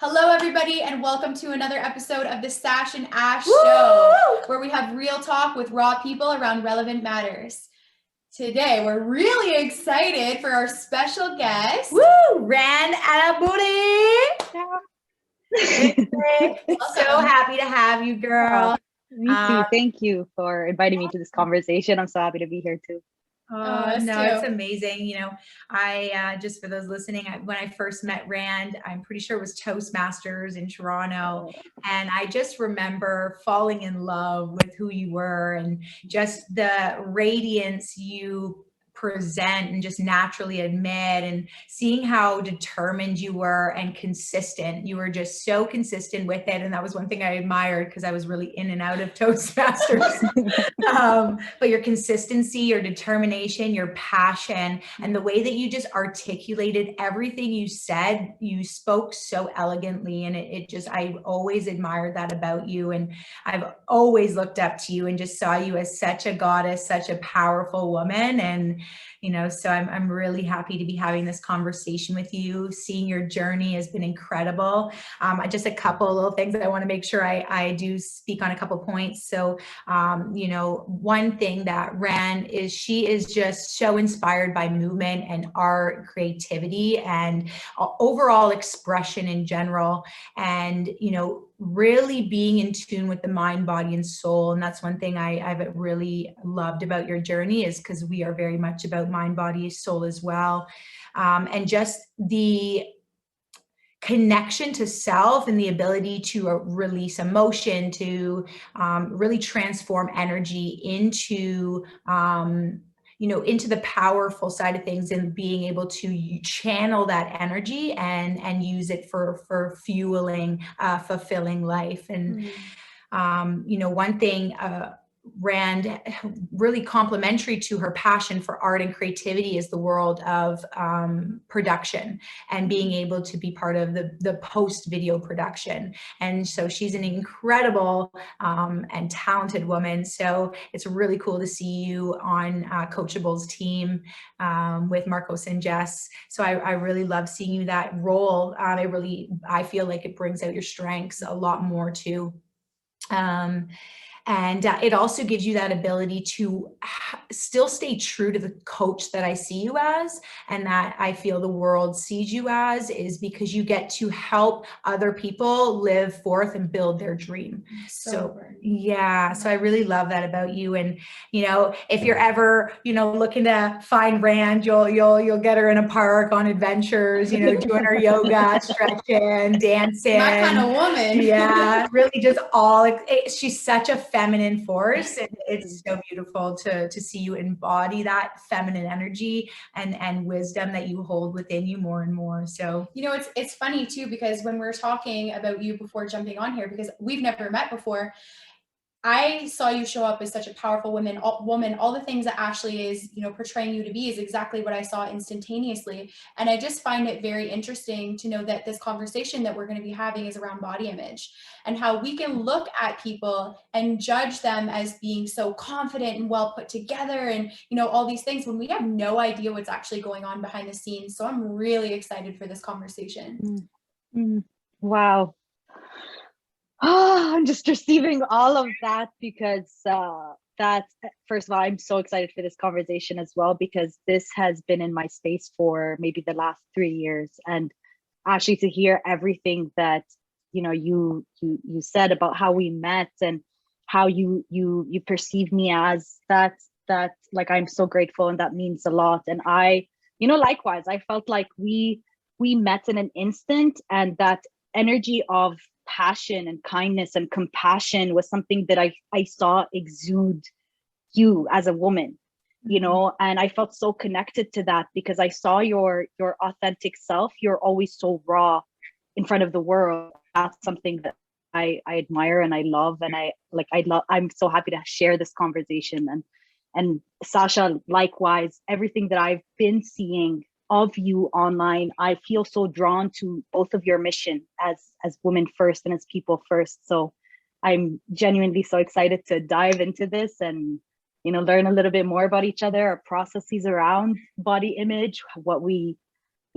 Hello, everybody, and welcome to another episode of the Sash and Ash Woo! Show, where we have real talk with raw people around relevant matters. Today, we're really excited for our special guest. Woo! Rand Alaboudi. So happy to have you, girl. Me too. Thank you for inviting me to this conversation. I'm so happy to be here too. It's amazing. I just for those listening, when I first met Rand, I'm pretty sure it was Toastmasters in Toronto. And I just remember falling in love with who you were and just the radiance you present and just naturally admit, and seeing how determined you were and consistent. You were just so consistent with it. And that was one thing I admired, because I was really in and out of Toastmasters. But your consistency, your determination, your passion, and the way that you just articulated everything you said, you spoke so elegantly. And I always admired that about you. And I've always looked up to you and just saw you as such a goddess, such a powerful woman. And so I'm really happy to be having this conversation with you. Seeing your journey has been incredible. Just a couple of little things that I want to make sure I do speak on a couple points. So, one thing that Rand is, she is just so inspired by movement and art, creativity, and overall expression in general. And, really being in tune with the mind, body, and soul. And that's one thing I've really loved about your journey, is because we are very much about mind, body, soul as well. And just the connection to self and the ability to release emotion, to really transform energy into into the powerful side of things, and being able to channel that energy and use it for fueling fulfilling life. And one thing Rand, really complementary to her passion for art and creativity, is the world of production and being able to be part of the post video production. And so she's an incredible and talented woman. So it's really cool to see you on Coachable's team with Marcos and Jess. So I really love seeing you that role. I feel like it brings out your strengths a lot more too. And it also gives you that ability to still stay true to the coach that I see you as, and that I feel the world sees you as, is because you get to help other people live forth and build their dream. So I really love that about you. And, if you're ever, looking to find Rand, you'll get her in a park on adventures, doing her yoga, stretching, dancing. My kind of woman. Yeah, really just she's such a feminine force, and it's so beautiful to see you embody that feminine energy and wisdom that you hold within you more and more. So it's funny too, because when we're talking about you before jumping on here, because we've never met before, I saw you show up as such a powerful woman. All the things that Ashley is, portraying you to be is exactly what I saw instantaneously. And I just find it very interesting to know that this conversation that we're going to be having is around body image, and how we can look at people and judge them as being so confident and well put together and, all these things, when we have no idea what's actually going on behind the scenes. So I'm really excited for this conversation. Wow. Oh, I'm just receiving all of that, because first of all, I'm so excited for this conversation as well, because this has been in my space for maybe the last 3 years. And actually to hear everything that you said about how we met and how you perceive me as, that like, I'm so grateful, and that means a lot. And I likewise, I felt like we met in an instant, and that energy of passion and kindness and compassion was something that I saw exude you as a woman, and I felt so connected to that, because I saw your authentic self. You're always so raw in front of the world. That's something that I admire and I love, and I'm so happy to share this conversation. And Sasha, likewise, everything that I've been seeing of you online, I feel so drawn to both of your mission as women first and as people first. So I'm genuinely so excited to dive into this and learn a little bit more about each other, our processes around body image, what we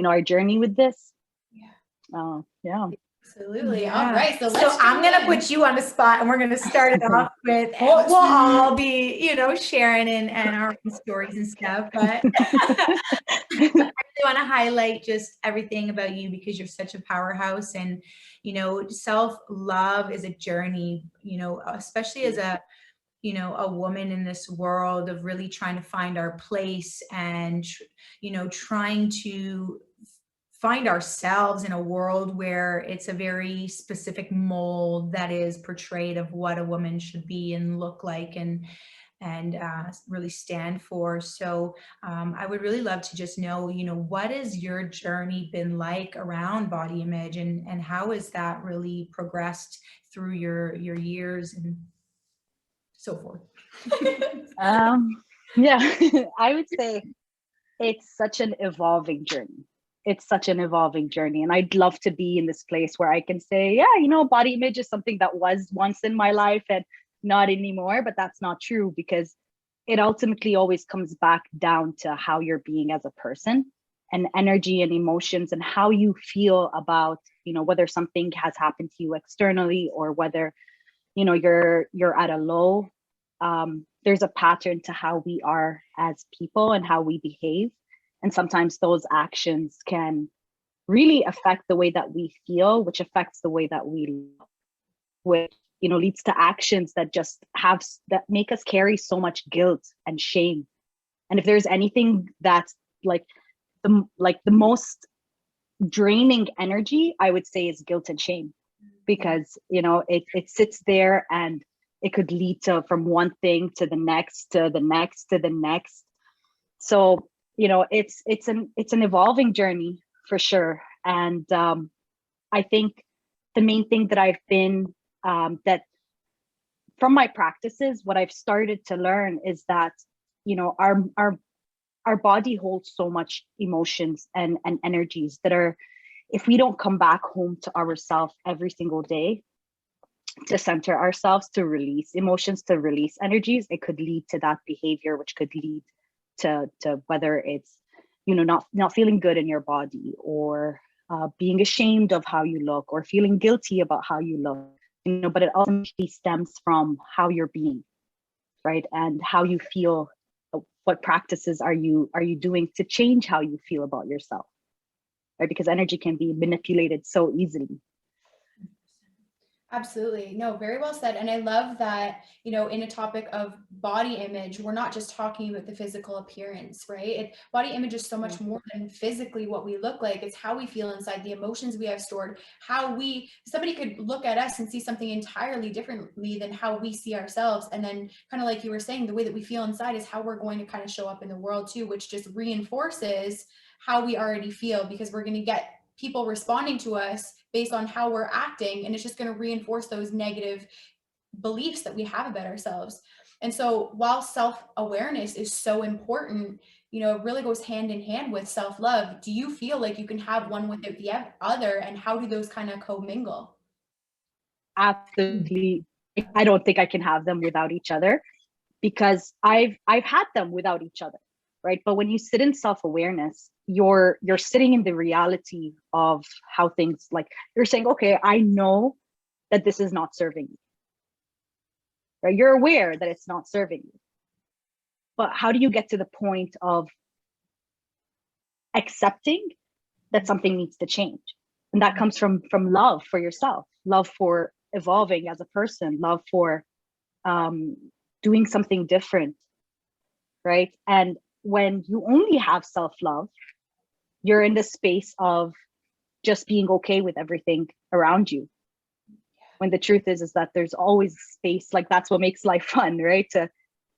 our journey with this. Yeah. Absolutely. Yeah. All right. So I'm going to put you on the spot, and we're going to start it off with, we'll all be, sharing and our own stories and stuff, but I really want to highlight just everything about you, because you're such a powerhouse. And, self-love is a journey, especially as a woman in this world of really trying to find our place and, trying to find ourselves in a world where it's a very specific mold that is portrayed of what a woman should be and look like and really stand for. So I would really love to just know, what has your journey been like around body image, and how has that really progressed through your years and so forth? Yeah, I would say it's such an evolving journey. It's such an evolving journey. And I'd love to be in this place where I can say, yeah, body image is something that was once in my life and not anymore, but that's not true, because it ultimately always comes back down to how you're being as a person, and energy and emotions, and how you feel about, whether something has happened to you externally or whether, you're at a low. There's a pattern to how we are as people and how we behave. And sometimes those actions can really affect the way that we feel, which affects the way that we look, which, leads to actions that that make us carry so much guilt and shame. And if there's anything that's like the most draining energy, I would say, is guilt and shame, because, it sits there and it could lead to from one thing to the next, to the next, to the next. So, it's an evolving journey for sure. And I think the main thing that I've been that from my practices, what I've started to learn is that, our body holds so much emotions and energies that are, if we don't come back home to ourselves every single day, to center ourselves, to release emotions, to release energies, it could lead to that behavior, which could lead to whether it's, not feeling good in your body, or being ashamed of how you look, or feeling guilty about how you look, but it ultimately stems from how you're being, right? And how you feel. What practices are you doing to change how you feel about yourself, right? Because energy can be manipulated so easily. Absolutely. No, very well said. And I love that, in a topic of body image, we're not just talking about the physical appearance, right? Body image is so much more than physically what we look like. It's how we feel inside, the emotions we have stored, somebody could look at us and see something entirely differently than how we see ourselves. And then, kind of like you were saying, the way that we feel inside is how we're going to kind of show up in the world too, which just reinforces how we already feel, because we're going to get people responding to us based on how we're acting, and it's just going to reinforce those negative beliefs that we have about ourselves. And so while self-awareness is so important, it really goes hand in hand with self-love. Do you feel like you can have one without the other, and how do those kind of commingle? Absolutely. I don't think I can have them without each other, because I've had them without each other, right? But when you sit in self-awareness, you're sitting in the reality of how things, like, you're saying, okay, I know that this is not serving you, right? You're aware that it's not serving you, but how do you get to the point of accepting that something needs to change? And that comes from love for yourself, love for evolving as a person, love for doing something different, right? And when you only have self-love, you're in the space of just being okay with everything around you. When the truth is that there's always space, like that's what makes life fun, right?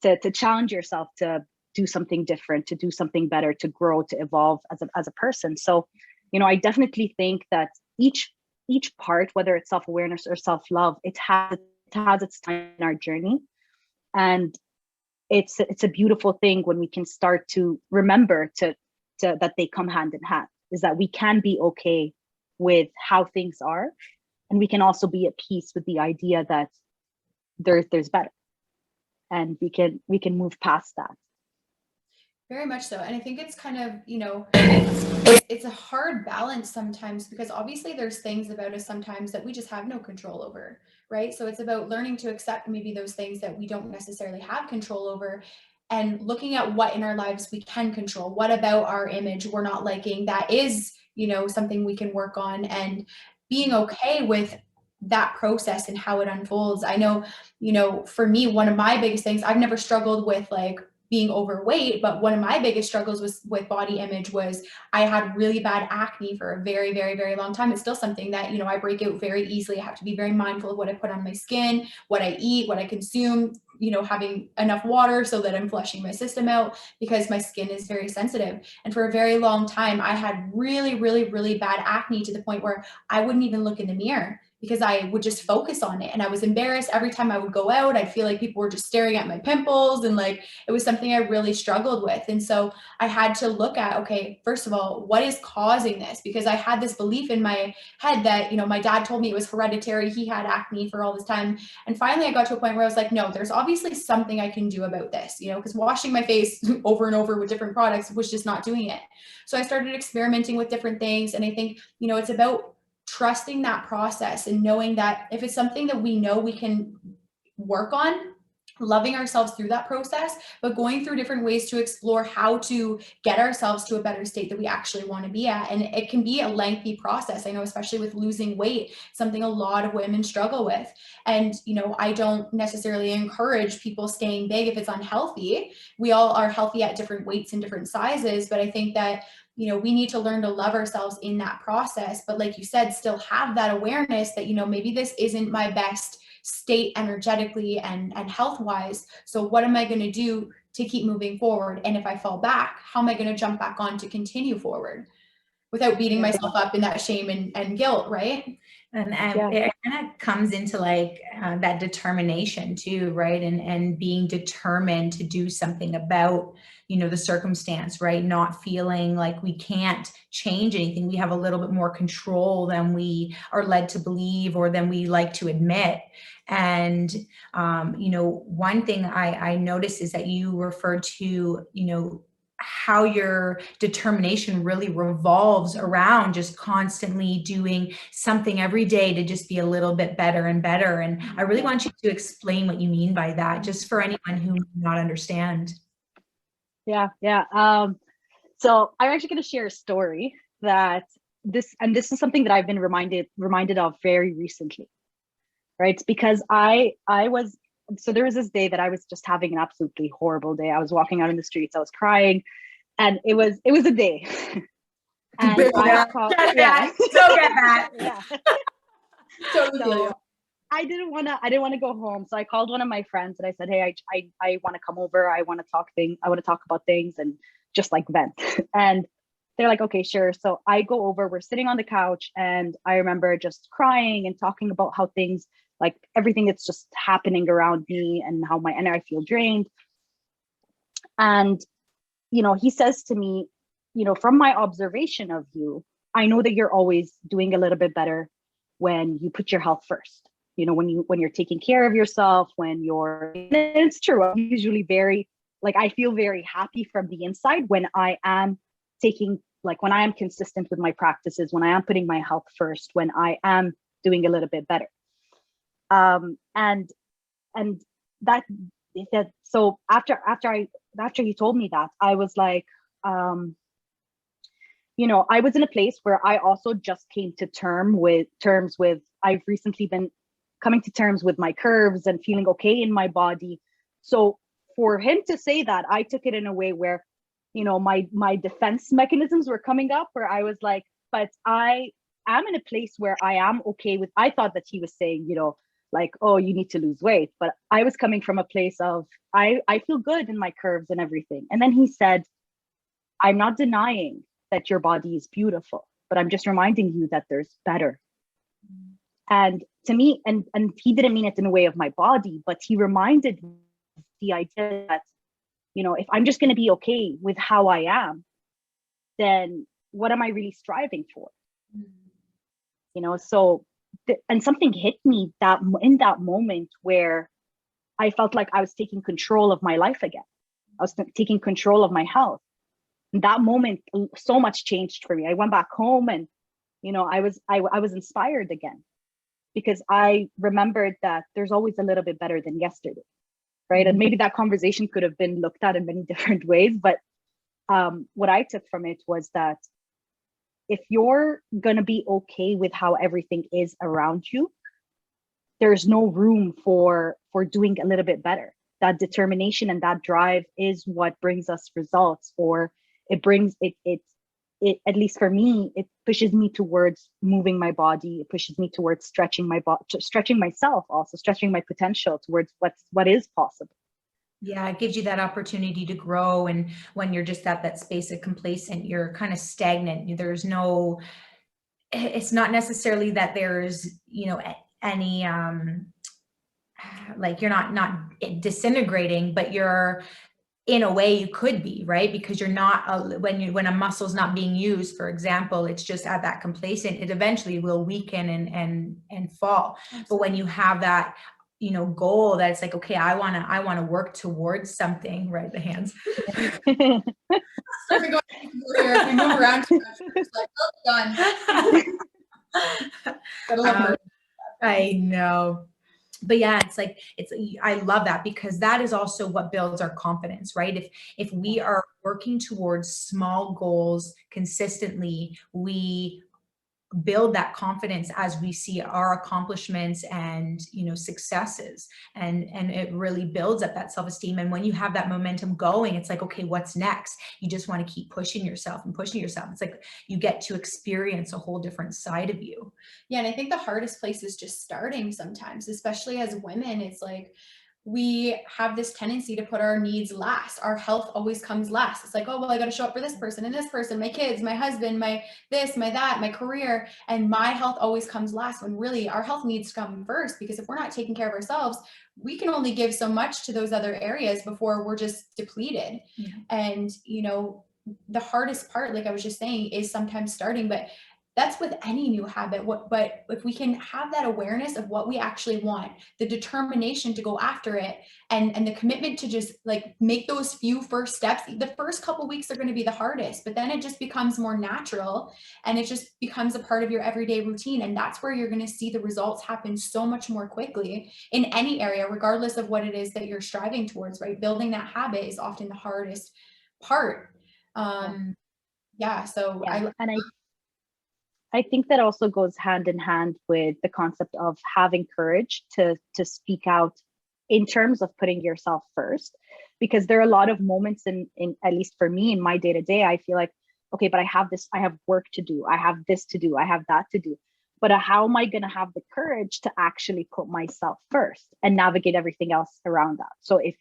To challenge yourself, to do something different, to do something better, to grow, to evolve as a person. So, I definitely think that each part, whether it's self-awareness or self-love, it has its time in our journey. And it's a beautiful thing when we can start to remember to that they come hand in hand, is that we can be okay with how things are, and we can also be at peace with the idea that there's better, and we can move past that. Very much so. And I think it's kind of, it's a hard balance sometimes, because obviously there's things about us sometimes that we just have no control over, right? So it's about learning to accept maybe those things that we don't necessarily have control over, and looking at what in our lives we can control. What about our image we're not liking that is, something we can work on, and being okay with that process and how it unfolds. I know, for me, one of my biggest things, I've never struggled with like being overweight, but one of my biggest struggles was with body image was I had really bad acne for a very, very, very long time. It's still something that, I break out very easily. I have to be very mindful of what I put on my skin, what I eat, what I consume, having enough water so that I'm flushing my system out, because my skin is very sensitive. And for a very long time, I had really, really, really bad acne, to the point where I wouldn't even look in the mirror, because I would just focus on it. And I was embarrassed every time I would go out. I'd feel like people were just staring at my pimples, and like, it was something I really struggled with. And so I had to look at, okay, first of all, what is causing this? Because I had this belief in my head that, my dad told me it was hereditary. He had acne for all this time. And finally I got to a point where I was like, no, there's obviously something I can do about this, because washing my face over and over with different products was just not doing it. So I started experimenting with different things. And I think, it's about trusting that process, and knowing that if it's something that we know we can work on, loving ourselves through that process, but going through different ways to explore how to get ourselves to a better state that we actually want to be at. And it can be a lengthy process. I know, especially with losing weight, something a lot of women struggle with. And, I don't necessarily encourage people staying big if it's unhealthy. We all are healthy at different weights and different sizes, but I think that we need to learn to love ourselves in that process. But like you said, still have that awareness that, maybe this isn't my best state energetically and health wise. So what am I going to do to keep moving forward? And if I fall back, how am I going to jump back on to continue forward without beating myself up in that shame and guilt, right? And it kind of comes into like that determination too, right? And being determined to do something about, the circumstance, right? Not feeling like we can't change anything. We have a little bit more control than we are led to believe, or than we like to admit. And, one thing I noticed is that you referred to, how your determination really revolves around just constantly doing something every day to just be a little bit better and better. And I really want you to explain what you mean by that, just for anyone who may not understand. Yeah. So I'm actually going to share a story that this is something that I've been reminded of very recently, right? It's because so there was this day that I was just having an absolutely horrible day. I was walking out in the streets, I was crying, and it was a day. And Still get that. Yeah. Totally feel you. I didn't want to go home. So I called one of my friends and I said, hey, I want to come over. I want to talk about things and just like vent. And they're like, okay, sure. So I go over, we're sitting on the couch, and I remember just crying and talking about how things, like everything that's just happening around me, and how I feel drained. And, he says to me, from my observation of you, I know that you're always doing a little bit better when you put your health first. When you're taking care of yourself, it's true. I'm usually I feel very happy from the inside when I am when I am consistent with my practices, when I am putting my health first, when I am doing a little bit better. And that so after he told me that, I was like, I was in a place where I also just came to terms with I've recently been coming to terms with my curves and feeling okay in my body. So for him to say that, I took it in a way where, my defense mechanisms were coming up, where I was like, but I am in a place where I am okay with, I thought that he was saying, like, oh, you need to lose weight. But I was coming from a place of, I feel good in my curves and everything. And then he said, I'm not denying that your body is beautiful, but I'm just reminding you that there's better. And to me, and he didn't mean it in a way of my body, but he reminded me the idea that, if I'm just going to be okay with how I am, then what am I really striving for? And something hit me in that moment where I felt like I was taking control of my life again. I was taking control of my health. In that moment, so much changed for me. I went back home and, you know, I was inspired again, because I remembered that there's always a little bit better than yesterday, right? And maybe that conversation could have been looked at in many different ways, but what I took from it was that if you're going to be okay with how everything is around you, there's no room for doing a little bit better. That determination and that drive is what brings us results, or it brings it, at least for me, it pushes me towards moving my body. It pushes me towards stretching my body, stretching myself, also stretching my potential towards what is possible. Yeah, it gives you that opportunity to grow. And when you're just at that space of complacent, you're kind of stagnant. There's no, it's not necessarily that there's, you know, any, like you're not disintegrating, but you're, in a way you could be, right? Because you're not, when a muscle's not being used, for example, it's just at that complacent, it eventually will weaken and fall. Absolutely. But when you have that, you know, goal that it's like, okay, I want to work towards something, right? The hands. If we move around too much, it's like, oh, done. I know. But yeah, I love that, because that is also what builds our confidence, right? If we are working towards small goals consistently, we build that confidence as we see our accomplishments and, you know, successes, and it really builds up that self-esteem. And when you have that momentum going, it's like, okay, what's next? You just want to keep pushing yourself and pushing yourself. It's like you get to experience a whole different side of you. Yeah, and I think the hardest place is just starting sometimes, especially as women. It's like we have this tendency to put our needs last. Our health always comes last. It's like, oh, well, I got to show up for this person and this person, my kids, my husband, my this, my that, my career. And my health always comes last, when really our health needs to come first. Because if we're not taking care of ourselves, we can only give so much to those other areas before we're just depleted. Yeah. And, you know, the hardest part, like I was just saying, is sometimes starting, but that's with any new habit. But if we can have that awareness of what we actually want, the determination to go after it, and the commitment to just like make those few first steps. The first couple weeks are going to be the hardest, but then it just becomes more natural, and it just becomes a part of your everyday routine. And that's where you're going to see the results happen so much more quickly in any area, regardless of what it is that you're striving towards, right? Building that habit is often the hardest part. So I think that also goes hand in hand with the concept of having courage to speak out in terms of putting yourself first, because there are a lot of moments in at least for me in my day to day, I feel like, okay, but I have work to do. I have this to do. I have that to do. But how am I going to have the courage to actually put myself first and navigate everything else around that? So if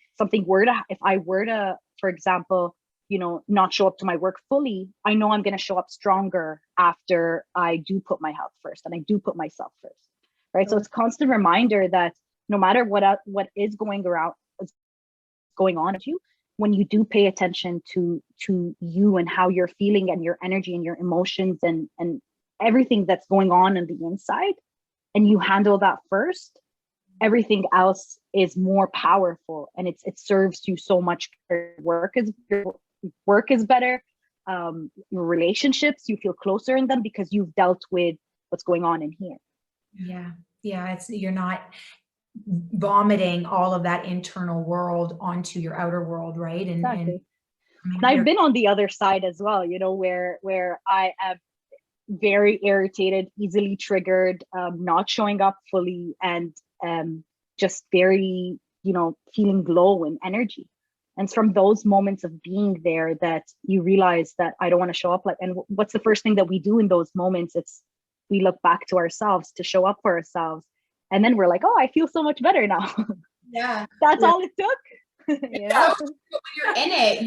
I were to, for example, you know, not show up to my work fully, I know I'm going to show up stronger after I do put my health first and I do put myself first, right? So it's a constant reminder that no matter what is going on with you, when you do pay attention to you and how you're feeling and your energy and your emotions and everything that's going on the inside, and you handle that first, everything else is more powerful, and it serves you so much. Work is better. Your relationships, you feel closer in them because you've dealt with what's going on in here. Yeah. You're not vomiting all of that internal world onto your outer world, right? Exactly. And I've been on the other side as well, you know, where I am very irritated, easily triggered, not showing up fully, and just very, you know, feeling low in energy. And it's from those moments of being there that you realize that I don't want to show up and what's the first thing that we do in those moments? We look back to ourselves to show up for ourselves. And then we're like, oh, I feel so much better now. Yeah. That's all it took. Yeah. When you're in it,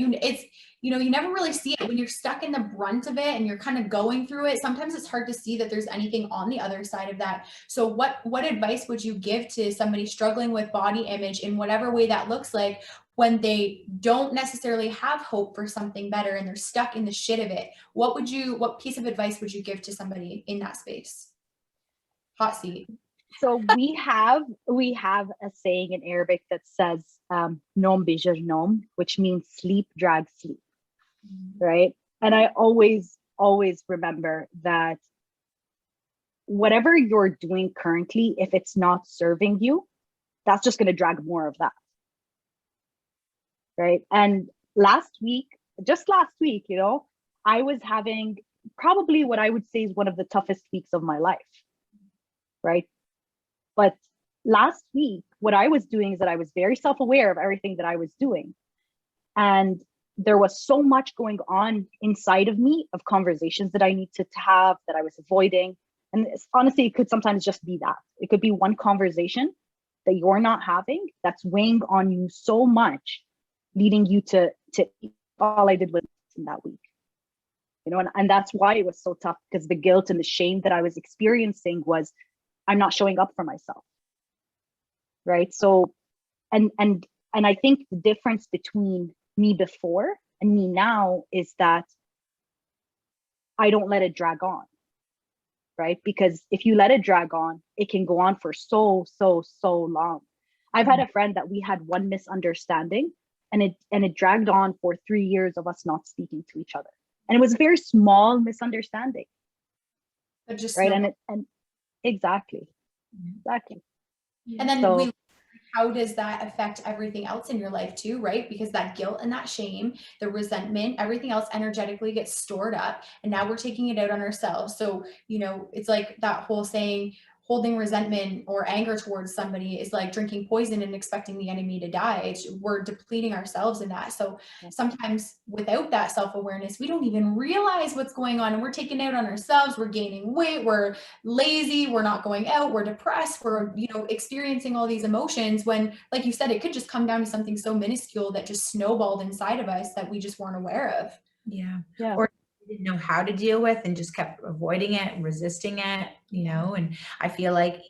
you never really see it when you're stuck in the brunt of it and you're kind of going through it. Sometimes it's hard to see that there's anything on the other side of that. So what advice would you give to somebody struggling with body image in whatever way that looks like, when they don't necessarily have hope for something better and they're stuck in the shit of it? What piece of advice would you give to somebody in that space? Hot seat. So we have a saying in Arabic that says "nom bijir nom," which means sleep drags sleep, right? And I always remember that whatever you're doing currently, if it's not serving you, that's just going to drag more of that, right? And just last week, you know, I was having probably what I would say is one of the toughest weeks of my life, right? But last week, what I was doing is that I was very self-aware of everything that I was doing. And there was so much going on inside of me of conversations that I need to have that I was avoiding. And honestly, it could sometimes just be that. It could be one conversation that you're not having that's weighing on you so much, leading you to all I did was in that week. You know, and that's why it was so tough, because the guilt and the shame that I was experiencing was I'm not showing up for myself. Right. So, and I think the difference between me before and me now is that I don't let it drag on. Right. Because if you let it drag on, it can go on for so long. I've had a friend that we had one misunderstanding and it dragged on for 3 years of us not speaking to each other. And it was a very small misunderstanding. But just right. And exactly. And then how does that affect everything else in your life too, right? Because that guilt and that shame, the resentment, everything else energetically gets stored up, and now we're taking it out on ourselves. So, you know, it's like that whole saying, holding resentment or anger towards somebody is like drinking poison and expecting the enemy to die. We're depleting ourselves in that. So sometimes without that self-awareness, we don't even realize what's going on, and we're taking out on ourselves. We're gaining weight, we're lazy, we're not going out, we're depressed, we're, you know, experiencing all these emotions when, like you said, it could just come down to something so minuscule that just snowballed inside of us that we just weren't aware of. Yeah. Or didn't know how to deal with and just kept avoiding it and resisting it, you know. And I feel like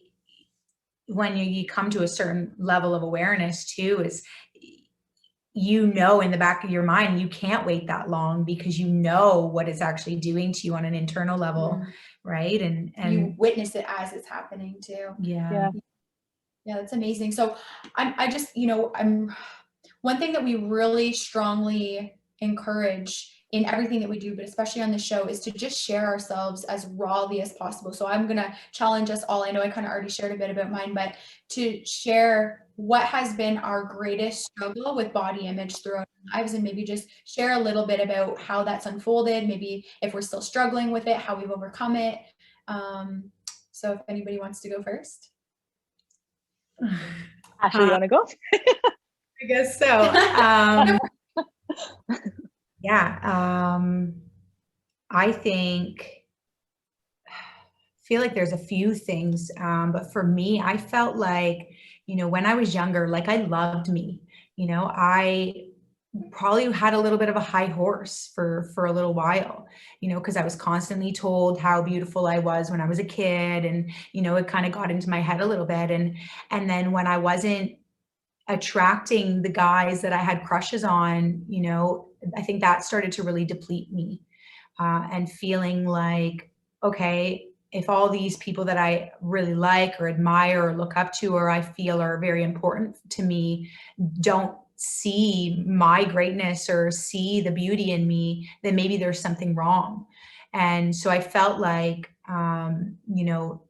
when you come to a certain level of awareness too, is, you know, in the back of your mind, you can't wait that long because you know what it's actually doing to you on an internal level. Right. And you witness it as it's happening too. Yeah, that's amazing. So I just, you know, one thing that we really strongly encourage in everything that we do, but especially on the show, is to just share ourselves as rawly as possible. So I'm going to challenge us all. I know I kind of already shared a bit about mine, but to share what has been our greatest struggle with body image throughout our lives, and maybe just share a little bit about how that's unfolded, maybe if we're still struggling with it, how we've overcome it. So if anybody wants to go first. Ashley, you want to go? I guess so. I feel like there's a few things, but for me, I felt like, you know, when I was younger, like I loved me, you know, I probably had a little bit of a high horse for a little while, you know, because I was constantly told how beautiful I was when I was a kid, and, you know, it kind of got into my head a little bit. And then when I wasn't attracting the guys that I had crushes on, you know, I think that started to really deplete me, and feeling like, okay, if all these people that I really like or admire or look up to or I feel are very important to me don't see my greatness or see the beauty in me, then maybe there's something wrong. And so I felt like, you know,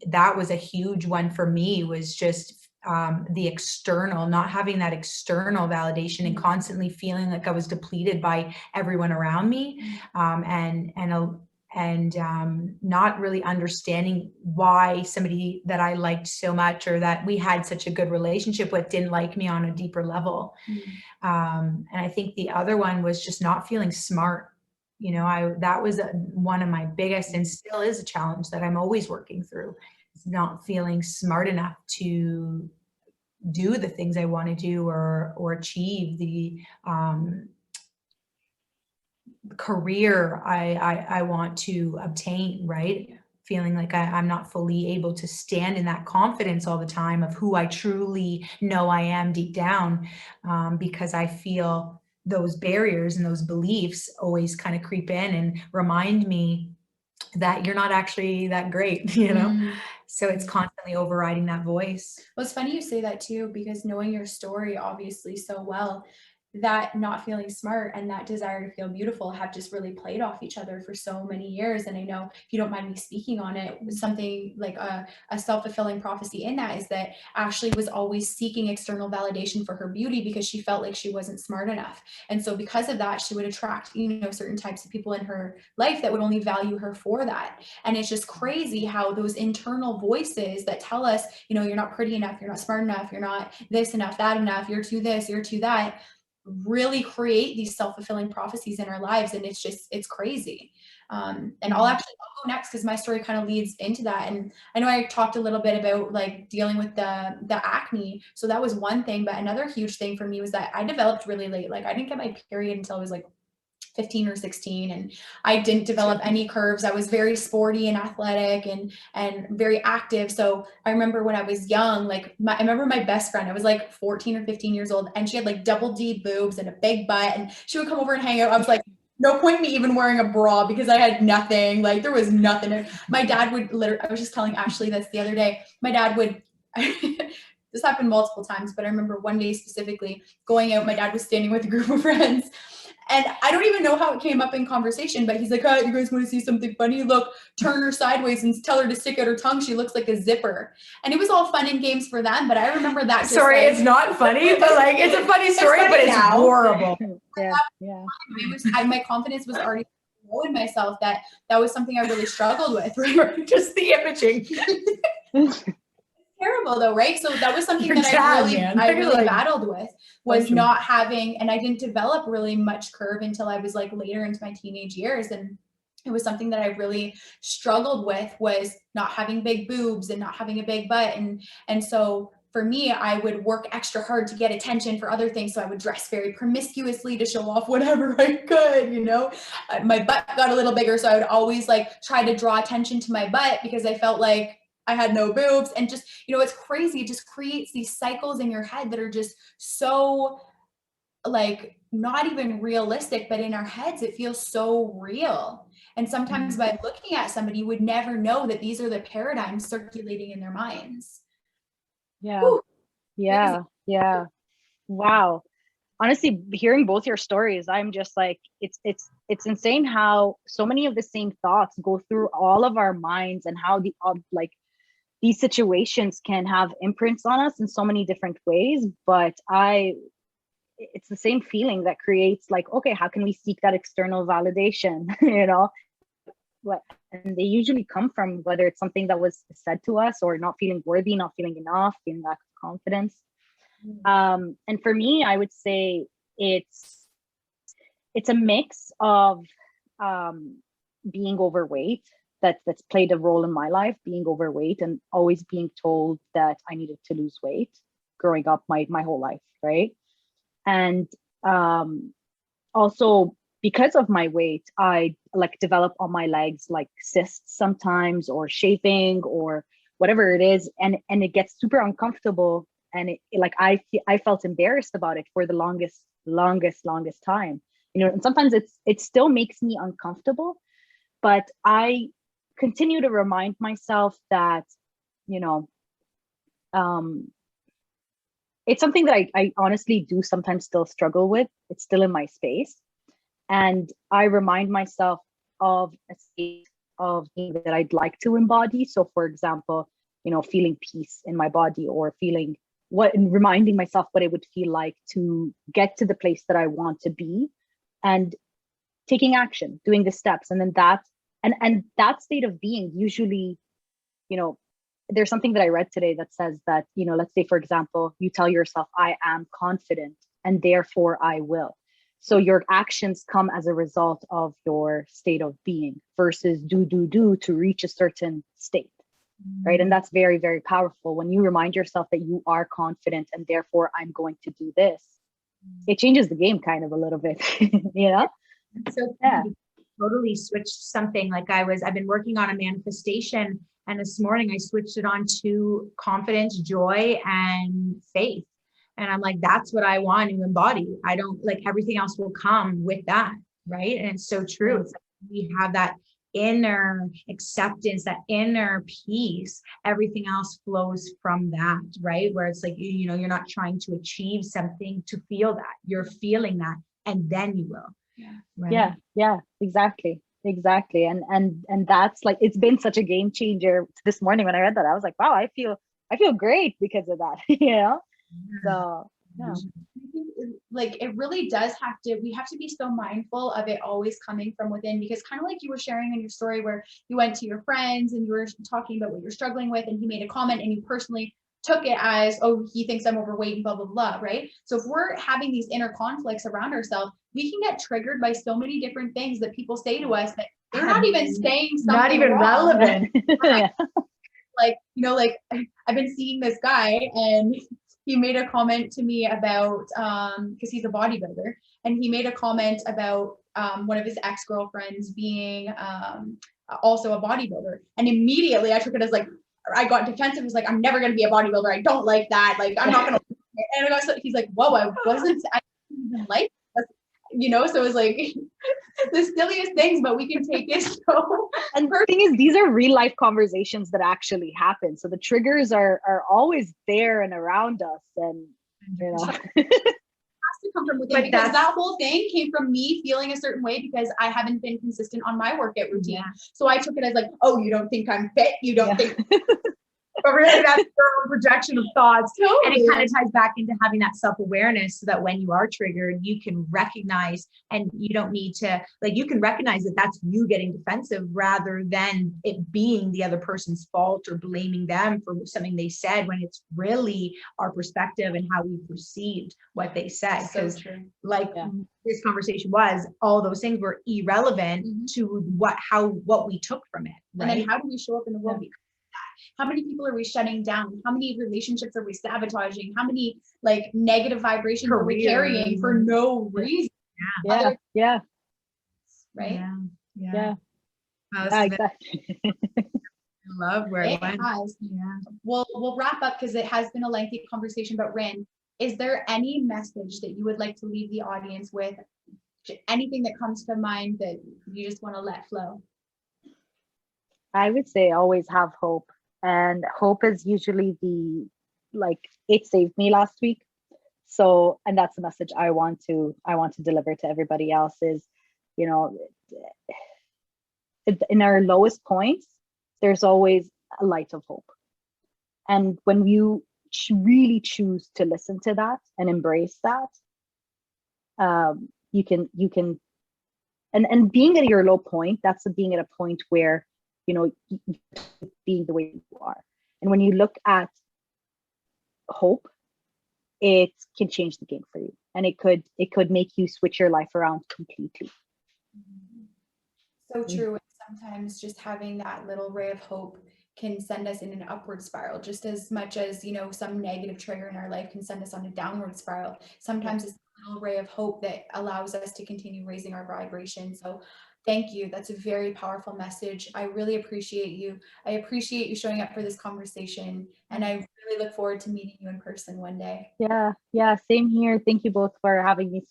that was a huge one for me, was just the external, not having that external validation and constantly feeling like I was depleted by everyone around me, and not really understanding why somebody that I liked so much or that we had such a good relationship with didn't like me on a deeper level. And I think the other one was just not feeling smart. You know, that was one of my biggest, and still is a challenge that I'm always working through, is not feeling smart enough to do the things I want to do or achieve the career I want to obtain, right? Feeling like I'm not fully able to stand in that confidence all the time of who I truly know I am deep down, because I feel those barriers and those beliefs always kind of creep in and remind me that you're not actually that great, you know? Mm. So it's constantly overriding that voice. Well, it's funny you say that too, because knowing your story obviously so well, that not feeling smart and that desire to feel beautiful have just really played off each other for so many years. And I know, if you don't mind me speaking on it, something like a self-fulfilling prophecy in that is that Ashley was always seeking external validation for her beauty because she felt like she wasn't smart enough. And so because of that, she would attract, certain types of people in her life that would only value her for that. And it's just crazy how those internal voices that tell us, you're not pretty enough, you're not smart enough, you're not this enough, that enough, you're too this, you're too that, really create these self-fulfilling prophecies in our lives. And it's crazy. And I'll go next because my story kind of leads into that. And I know I talked a little bit about like dealing with the acne. So that was one thing, but another huge thing for me was that I developed really late. Like I didn't get my period until I was like 15 or 16, and I didn't develop any curves. I was very sporty and athletic and very active. So I remember when I was young, like I remember my best friend, I was like 14 or 15 years old, and she had like double D boobs and a big butt, and she would come over and hang out. I was like, no point me even wearing a bra because I had nothing. Like there was nothing. My dad would literally, I was just telling Ashley this the other day, my dad would this happened multiple times, but I remember one day specifically going out, my dad was standing with a group of friends. And I don't even know how it came up in conversation, but he's like, oh, you guys want to see something funny? Look, turn her sideways and tell her to stick out her tongue. She looks like a zipper. And it was all fun and games for them. But I remember that. Sorry, it's not funny, but like, it's a funny story, but it's horrible. Yeah. My confidence was already low in myself that was something I really struggled with. Right? Just the imaging. Terrible though, right? So that was something that I really battled with, was not having, and I didn't develop really much curve until I was like later into my teenage years. And it was something that I really struggled with, was not having big boobs and not having a big butt. And so for me, I would work extra hard to get attention for other things. So I would dress very promiscuously to show off whatever I could, my butt got a little bigger. So I would always like try to draw attention to my butt because I felt like I had no boobs. And just, it's crazy. It just creates these cycles in your head that are just so like not even realistic, but in our heads, it feels so real. And sometimes by looking at somebody, you would never know that these are the paradigms circulating in their minds. Yeah. Whew. Yeah. Wow. Honestly, hearing both your stories, I'm just like, it's insane how so many of the same thoughts go through all of our minds, and how these situations can have imprints on us in so many different ways. But it's the same feeling that creates like, okay, how can we seek that external validation? And they usually come from whether it's something that was said to us, or not feeling worthy, not feeling enough, feeling lack of confidence. And for me, I would say it's a mix of being overweight, that's played a role in my life, being overweight and always being told that I needed to lose weight growing up my whole life, right? And also because of my weight, I like develop on my legs like cysts sometimes, or chafing, or whatever it is, and it gets super uncomfortable, and I felt embarrassed about it for the longest time, and sometimes it still makes me uncomfortable, but I continue to remind myself that, it's something that I honestly do sometimes still struggle with. It's still in my space. And I remind myself of a state of being that I'd like to embody. So for example, feeling peace in my body, or reminding myself what it would feel like to get to the place that I want to be, and taking action, doing the steps. And then that state of being usually, there's something that I read today that says that, let's say, for example, you tell yourself, I am confident and therefore I will. So your actions come as a result of your state of being, versus do to reach a certain state, right? And that's very, very powerful. When you remind yourself that you are confident and therefore I'm going to do this, it changes the game kind of a little bit, So yeah. Totally switched something. Like I've been working on a manifestation, and this morning I switched it on to confidence, joy, and faith. And I'm like, that's what I want to embody. I don't like, everything else will come with that. Right. And it's so true. It's like we have that inner acceptance, that inner peace, everything else flows from that, right? Where it's like, you know, you're not trying to achieve something to feel that, you're feeling that, and then you will. Yeah. Right? Yeah, exactly. And that's like, it's been such a game changer. This morning when I read that, I was like, wow, I feel great because of that. You know? So yeah. Like it really does we have to be so mindful of it always coming from within, because kind of like you were sharing in your story where you went to your friends and you were talking about what you're struggling with, and he made a comment and you personally took it as, oh, he thinks I'm overweight and blah, blah, blah, right? So if we're having these inner conflicts around ourselves, we can get triggered by so many different things that people say to us that they're not even saying something not even wrong. relevant. Yeah. Like, you know, like I've been seeing this guy and he made a comment to me about, because he's a bodybuilder, and he made a comment about one of his ex-girlfriends being also a bodybuilder. And immediately I took it as like, I got defensive. I was like, I'm never going to be a bodybuilder. I don't like that. Like, I'm not going to. And he's like, whoa, I didn't even like this. You know, so it was like the silliest things, but we can take it so. And the thing is, these are real life conversations that actually happen. So the triggers are always there and around us, and you know. It has to come from within, because that whole thing came from me feeling a certain way because I haven't been consistent on my workout routine. Yeah. So I took it as like, oh, you don't think I'm fit? You don't think. But really, that's your own projection of thoughts. Totally. And it kind of ties back into having that self-awareness so that when you are triggered, you can recognize, and you don't need to, like, you can recognize that that's you getting defensive rather than it being the other person's fault or blaming them for something they said, when it's really our perspective and how we perceived what they said. Because this conversation was, all those things were irrelevant to what we took from it. Right? And then how do we show up in the world? How many people are we shutting down? How many relationships are we sabotaging? How many like negative vibrations are we carrying for no reason? Yeah. Right? Yeah. Exactly. I love where it went. Has. Yeah. We'll wrap up because it has been a lengthy conversation. But Rand, is there any message that you would like to leave the audience with? Anything that comes to mind that you just want to let flow? I would say always have hope. And hope is usually it saved me last week. So, and that's the message I want to deliver to everybody else is, you know, in our lowest points, there's always a light of hope. And when you really choose to listen to that and embrace that, you can, and being at your low point, that's being at a point where, you know, being the way you are. And when you look at hope, it can change the game for you. And it could make you switch your life around completely. So true. Sometimes just having that little ray of hope can send us in an upward spiral, just as much as, you know, some negative trigger in our life can send us on a downward spiral. Sometimes it's a little ray of hope that allows us to continue raising our vibration. So thank you. That's a very powerful message. I really appreciate you. I appreciate you showing up for this conversation. And I really look forward to meeting you in person one day. Yeah. Same here. Thank you both for having me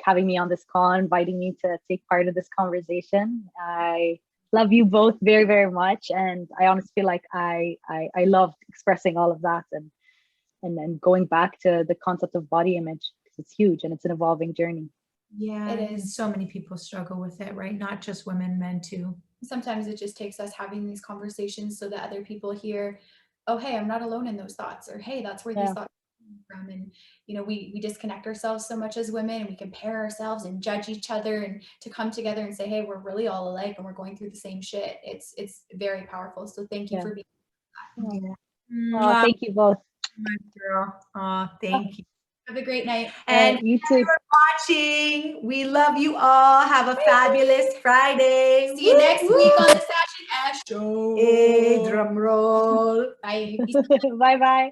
having me on this call, inviting me to take part of this conversation. I love you both very, very much. And I honestly feel like I loved expressing all of that and then going back to the concept of body image, because it's huge and it's an evolving journey. Yeah, it is. So many people struggle with it, right? Not just women, men too. Sometimes it just takes us having these conversations so that other people hear, oh, hey, I'm not alone in those thoughts, or hey, that's where these thoughts come from. And, you know, we disconnect ourselves so much as women, and we compare ourselves and judge each other, and to come together and say, hey, we're really all alike and we're going through the same shit. It's very powerful. So thank you for being thank you both. My girl. Thank you. Have a great night. And you too. For watching. We love you all. Have a fabulous Friday. See you next week on the Sash and Ash Show. Hey, drum roll. Bye. Bye-bye.